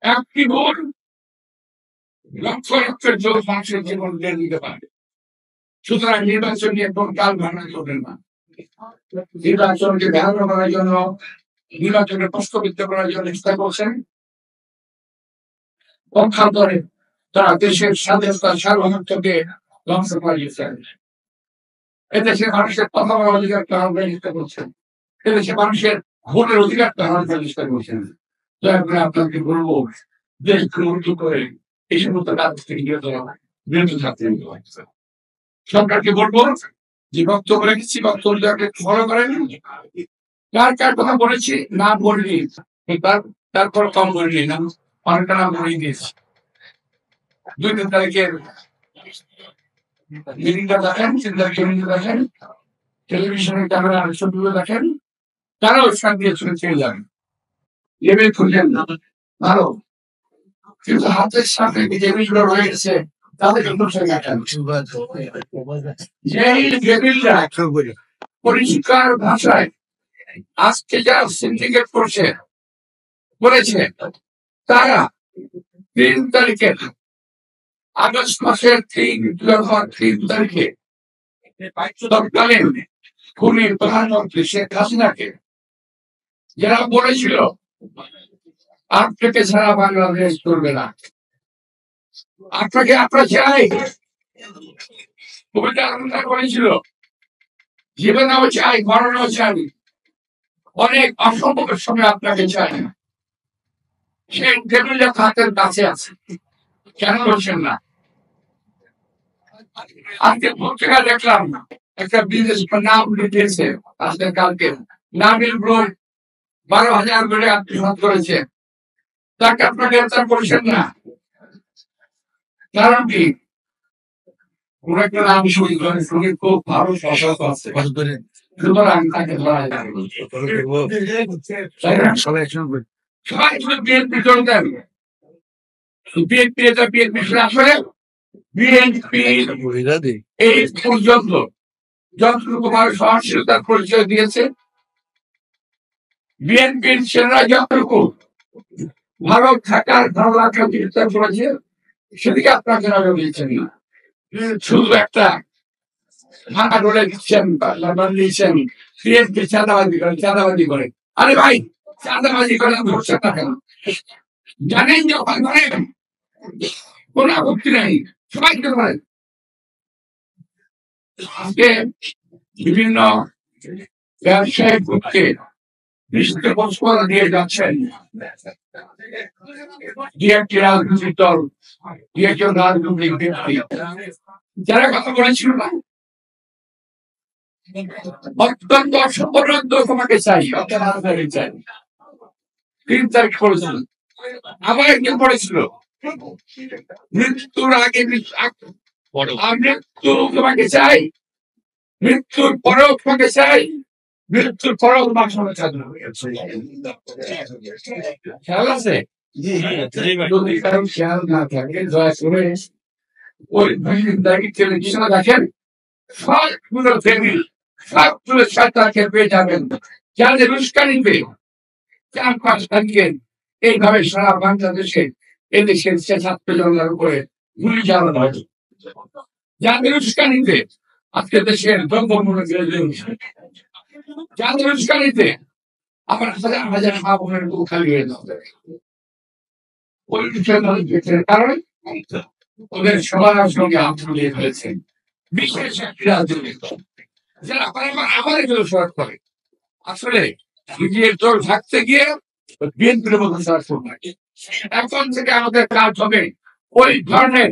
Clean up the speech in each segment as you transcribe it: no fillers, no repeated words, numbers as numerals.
একটি ভোট লক্ষ লক্ষের যোগ মানুষের জীবন কেড়ে নিতে পারে। সুতরাং নির্বাচন নিয়ে কোন কাল ভাবনা করবেন না। নির্বাচনকে ব্যাহত করার জন্য, নির্বাচনকে প্রশ্নবিদ্ধ করার জন্য চেষ্টা করছেন। পক্ষান্তরে তারা দেশের স্বাধীনতা সার্বভৌমত্বকে ধ্বংস করে দিচ্ছেন। এদেশের মানুষের কথা বলার অধিকারকে হারানোর চেষ্টা করছেন। এদেশের মানুষের ভোটের অধিকারকে হারানোর চেষ্টা করছেন। দয়া করে আপনাকে বলবো, দেশকে উন্নত করে এই সমস্ত কাজ থেকে বিরত থাকতে হবে। সরকারকে বলবো যে বক্তব্য রেখেছি, বক্তব্যকে ফলো করেন। কার কার কথা বলেছি না বলিনি, তারপর কম বলিনি না, অনেকটা নাম বলে দিয়েছি। 2-3 তারিখের মিটিংটা দেখেন, 3 তারিখের মিটিং দেখেন, টেলিভিশনের ক্যামেরা ছবিগুলো দেখেন, তারাও শান্তি শুনে ছেড়ে যাবেন। এমনি খুললেন না ভালো, কিন্তু হাতের সামনে টেবিলগুলো রয়ে গেছে, তাদের পরিষ্কার ভাষায় আজকে যারা সিন্ডিকেট করছে বলেছে, তারা 3 তারিখে আগস্ট মাসের 3 তারিখে তৎকালীন খুনি প্রধানমন্ত্রী শেখ হাসিনাকে যারা বলেছিল আপনাকে ছাড়া বাংলাদেশ চলবে না, আপনাকে আমরা চাই, কবিতা আলোচনা করেছিল, জীবনেও চাই, মরণেও চাই, অনেক অসম্ভবের সময় আপনাকে চাই না। সেই টেবিলটা হাতের কাছে আছে, কেন বলছেন না? আজকে পত্রিকা দেখলাম একটা বিদেশ নাম দিয়েছে, আজকে কালকে নাবিল গ্রুপ 12,000 করে আত্মসাৎ করেছে, তাকে আপনারা গ্রেফতার করছেন না, কারণ কি? কোন একটা নাম শুনে খুব ভালো সশস্ত্র আছে, সুতরাং তাকে ধরা যাবে। সবাই বিএনপি চলে যাবে, বিএনপি এটা বিএনপি আসলে বিএনপি এই পর্যন্ত যতটুকু মানুষ সহনশীলতার পরিচয় দিয়েছে, বিএনপির ছেলেরা যতটুকু ভালো থাকার ভালো রাখার চেষ্টা করেছে, সেদিকে আপনাকে নজর দিয়েছেন না। শুধু একটা ভাঙা ধরে দিচ্ছেন, দিচ্ছেন বিএনপি চাঁদাবাজি করে। আরে ভাই, চাঁদাবাজি করে বসছেন না কেন? জানেন যে করেন, কোন আপত্তি নেই, সবাইকে করেন। আজকে বিভিন্ন ব্যবসায়ী গ্রুপকে দিয়ে যাচ্ছেন, একটি রাজনৈতিক দল, একজন রাজনৈতিক ব্যক্তি যারা কথা বলেছিল না, অত্যন্ত অসম্পূর্ণ তোমাকে চাই, চাই 3 তারিখ করেছিল, আবার একদিন পড়েছিল মৃত্যুর আগে মৃত্যু তোমাকে চাই, মৃত্যুর পরেও তোমাকে চাই, মৃত্যুর পরেও তোমার সঙ্গে থাকবে। খেয়াল আছে? যদি কারণ খেয়াল না থাকে, দয়া করে ওই টেলিভিশনে দেখেন, সবগুলো টেবিল সবগুলো সরকারকে পেয়ে যাবেন, যাদের উস্কানিতে 4-5 তারিখে এইভাবে সারা বাংলাদেশে এদেশের ছাত্র জনতার উপরে গুলি চালানো হয়, যাদের উস্কানিতে আজকে দেশের দ্রব্যমূল্য বেড়ে, যাদের উস্কানিতে আবার হাজার হাজার মা বোনের বুক খালি হয়ে যাবে, ওই কারণে ওদের সবার সঙ্গে আন্দোলন নিয়ে ফেলেছেন বিশেষ একটি রাজনৈতিক দল, যারা আমাদের জন্য সরকার করে। আসলে নিজের দল থাকতে গিয়ে বিএনপির মতো সরকার, এখন থেকে আমাদের কাজ হবে ওই ধরনের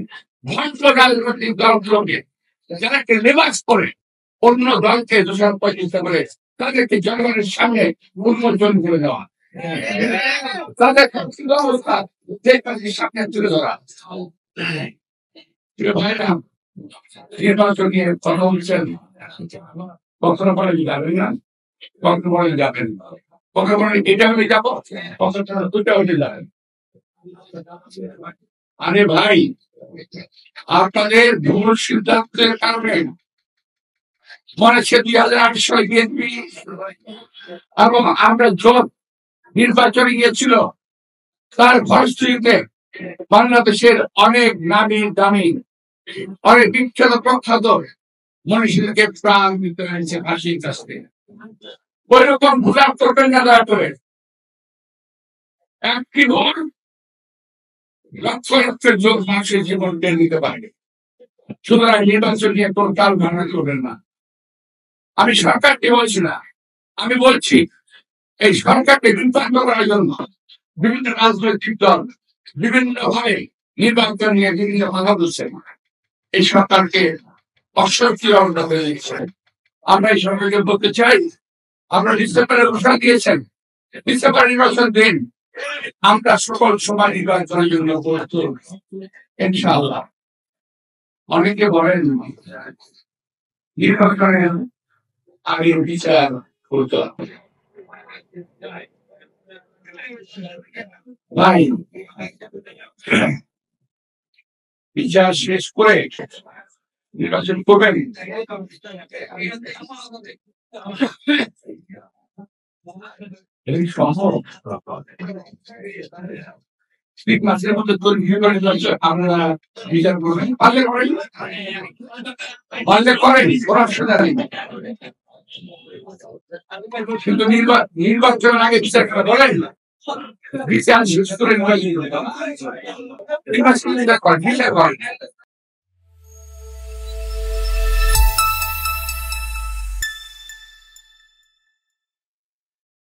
ভণ্ড রাজনৈতিক দলগুলোকে, যারা রিভার্স করে অন্য দলকে দোষারোপ চেষ্টা করে, তাদেরকে জনগণের সামনে উন্মোচন করে দেওয়া, তাদের অবস্থা সামনে তুলে ধরা। ভাইরা নির্বাচন নিয়ে কথা বলছেন, কখনো বলে যাবেন না, কখনো বলে যাবেন, কখনো বলে এটা হলে যাবো, কখনো দুটা হলে যাবেন। আরে ভাই, আপনাদের ভুল সিদ্ধান্তের কারণে মনে হচ্ছে 2008 সালে বিএনপি এবং আমরা জোট নির্বাচনে গিয়েছিল, তার ফলশ্রুতিতে বাংলাদেশের অনেক নামী দামি অনেক বিখ্যাত প্রখ্যাত মনীষীদেরকে প্রাণ দিতে হয়েছে ফাঁসির কাছে। ওই রকম ভুলাপ করবেন না দয়া করে। একটি ভোর লক্ষ লক্ষের যোগ মানুষের জীবন কেড়ে নিতে পারে। সুতরাং নির্বাচন নিয়ে কোন কাল ধারণা করবেন না। আমি সরকারকে বলছি না, আমি বলছি এই সরকারকে বিভ্রান্ত করার জন্য বিভিন্ন রাজনৈতিক দল বিভিন্ন ভাবে নির্বাচন নিয়ে বিভিন্ন কথা বলছেন। এই সরকারকে অশক্তি রওনা হয়ে দিচ্ছে। আমরা এই সরকারকে বলতে চাই, আমরা ডিসেম্বরে ঘোষণা দিয়েছেন, ডিসেম্বর নির্বাচন দিন, আমরা সকল সময় নির্বাচনের জন্য প্রস্তুত ইনশাআল্লাহ। অনেকে বলেন নির্বাচনের আগে বিচার করতে হবে। ভাই, বিচার শেষ করে নির্বাচন করবেন। এই সম্ভব মাসের মধ্যে আপনারা বিচার করবেন, পারলে করেন, পারলে করেন, করার সুবিধা নেই। কিন্তু নির্বাচনের আগে বিচার করে বলেন বিচার শেষ করে নির্বাচন করেন, বিচার করেন।